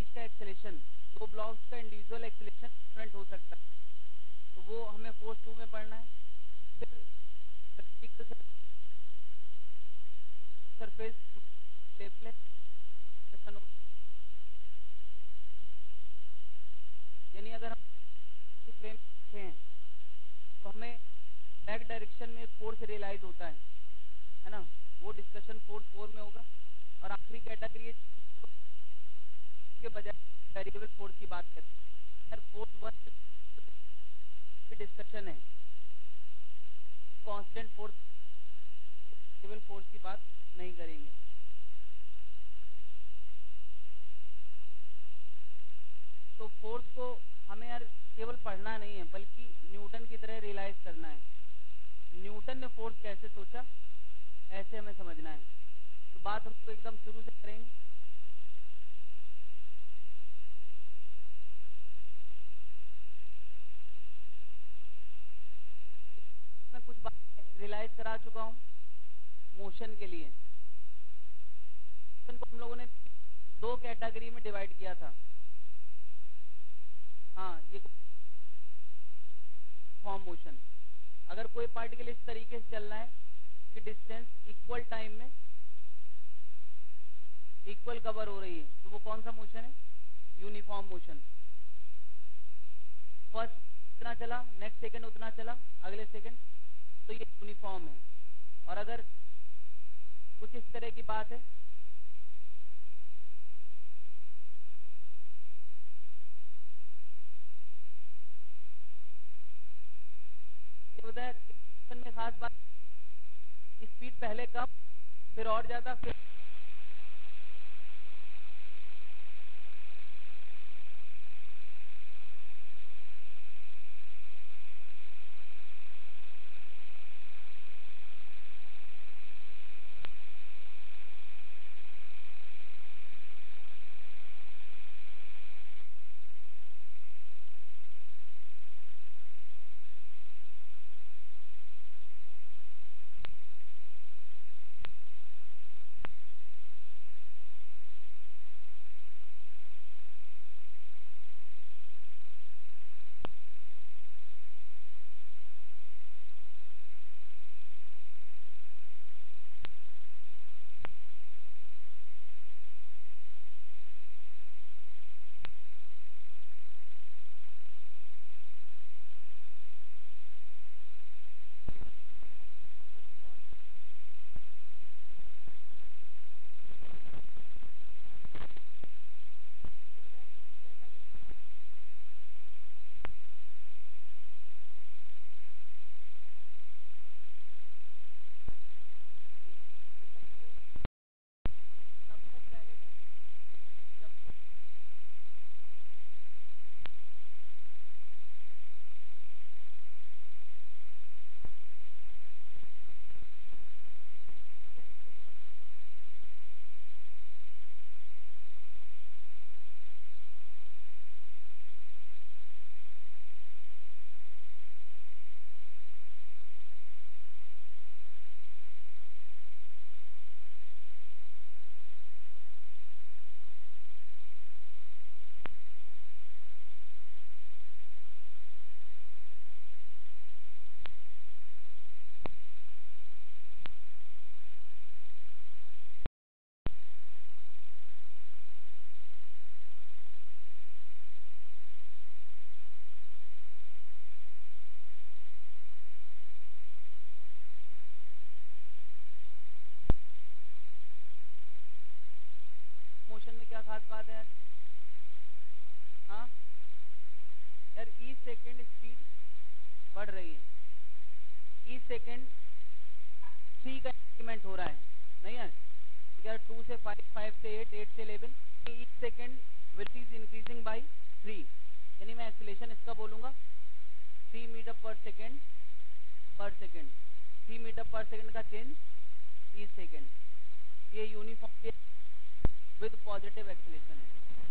Blocks का acceleration, दो blocks का इंडिविजुअल एक्सेलेरेशन डिफरेंट हो सकता है, तो वो हमें फोर्स 2 में पढ़ना है। फिर प्रैक्टिकल सरफेस लेवल है, यानी अगर हम फ्रेम देखे हैं तो हमें बैक डायरेक्शन में फोर्स रियलाइज होता है ना, वो डिस्कशन फोर्स 4 में होगा। और आखिरी कैटेगरी के बजाय वेरिएबल फोर्स की बात करते हैं। फोर्स 1 की डिस्कशन है, कांस्टेंट फोर्स, वेरिएबल फोर्स की बात नहीं करेंगे। तो फोर्स को हमें यार केवल पढ़ना नहीं है, बल्कि न्यूटन की तरह रियलाइज करना है। न्यूटन ने फोर्स कैसे सोचा, ऐसे हमें समझना है। तो बात हम तो एकदम शुरू से करेंगे। मैं कुछ बात रियलाइज करा चुका हूँ मोशन के लिए। मोशन को हम लोगों ने दो कैटेगरी में डिवाइड किया था। हाँ, ये फॉर्म मोशन, अगर कोई पार्टिकल इस तरीके से चल रहा है कि डिस्टेंस इक्वल टाइम में इक्वल कवर हो रही है, तो वो कौन सा मोशन है, यूनिफॉर्म मोशन। फर्स्ट इतना चला, नेक्स्ट सेकंड उतना चला, अगले सेकंड, तो ये यूनिफॉर्म है। और अगर कुछ इस तरह की बात है, उधर में खास बात, स्पीड पहले कम, फिर और ज्यादा, फिर मोशन में क्या खास बात है यार? हाँ यार, ईच सेकेंड स्पीड बढ़ रही है, ईच सेकेंड 3 का इंक्रीमेंट हो रहा है, नहीं यार? यार 2 से 5, 5 से 8, 8 से 11, each second velocity is increasing by 3, यानी मैं एक्सीलरेशन इसका बोलूंगा 3 मीटर पर सेकेंड, 3 मीटर पर सेकेंड का चेंज ईच सेकेंड। ये यूनिफॉर्म विद पॉजिटिव एक्सीलरेशन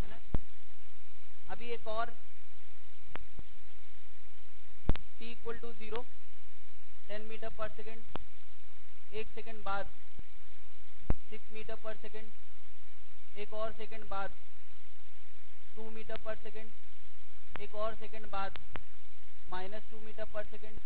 है ना? अभी एक और t इक्वल टू 0, 10 मीटर पर सेकेंड, 1 सेकेंड बाद 6 मीटर पर सेकेंड, एक और सेकेंड बाद 2 मीटर पर सेकेंड, एक और सेकेंड बाद -2 मीटर पर सेकेंड,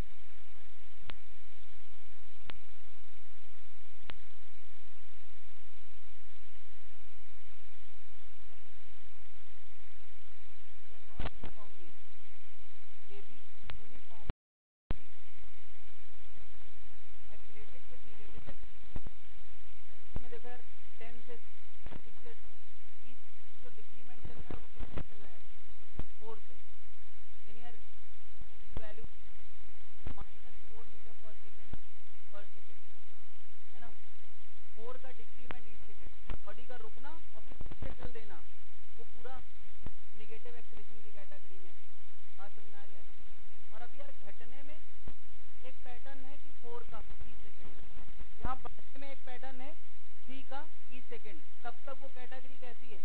ये भी uniformly accelerated with negative acceleration. इसमें देखो यार 10 से 6 से 2 इस जो डिक्रीमेंट चल रहा है वो कितना चल रहा है 4 से, यानी यार वैल्यू -4 मीटर पर सेकेंड है ना। 4 का डिक्रीमेंट ईच सेकेंड, बॉडी का रुकना और फिर पीछे चल देना, वो पूरा नेगेटिव एक्सीलरेशन की कैटेगरी में। बात समझ में आ रही है। और अभी यार घटने में एक पैटर्न है कि 4 का ईच सेकेंड, यहाँ बढ़ने में एक पैटर्न है 3 का ईच सेकेंड। तब तक वो कैटेगरी कैसी है,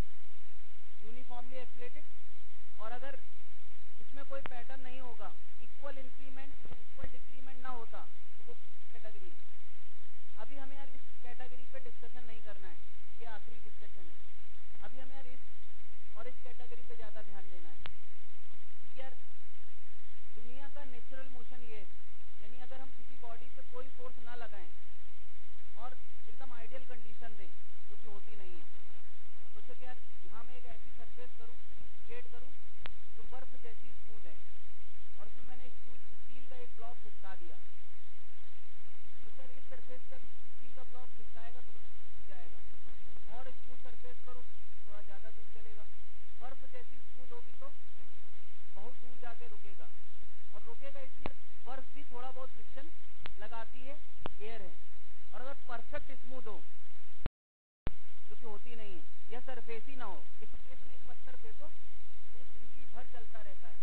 यूनिफॉर्मली एक्सीलरेटेड। और अगर इसमें कोई पैटर्न नहीं होगा, इक्वल इंक्रीमेंट या इक्वल डिक्रीमेंट ना होता, तो वो कैटेगरी है। अभी हमें यार इस कैटेगरी पे डिस्कशन नहीं करना है, ये आखिरी डिस्कशन है। अभी हमें यार इस और इस कैटेगरी पे ज़्यादा ध्यान देना है, क्योंकि यार दुनिया का नेचुरल मोशन ये है, यानी अगर हम किसी बॉडी पे कोई फोर्स ना लगाएं और एकदम आइडियल कंडीशन दें, जो कि होती नहीं है। सोचो कि यार यहाँ मैं एक ऐसी सरफेस करूँ, क्रिएट करूँ जो बर्फ जैसी स्मूथ है, और उसमें मैंने स्टील का एक ब्लॉक खिसका दिया। तो सर इस सरफेस का स्टील का ब्लॉक खिसकाएगा तो जाएगा, और स्मूथ सरफेस करूँ थोड़ा ज़्यादा दूर चलेगा। बर्फ जैसी स्मूथ होगी तो बहुत दूर जाके रुकेगा, और रुकेगा इसलिए बर्फ भी थोड़ा बहुत फ्रिक्शन लगाती है, एयर है। और अगर परफेक्ट स्मूथ हो, जो कि होती नहीं है, या सरफेस ही ना हो, इस सरफेस में एक पत्थर फेंको तो जिंदगी भर चलता रहता है,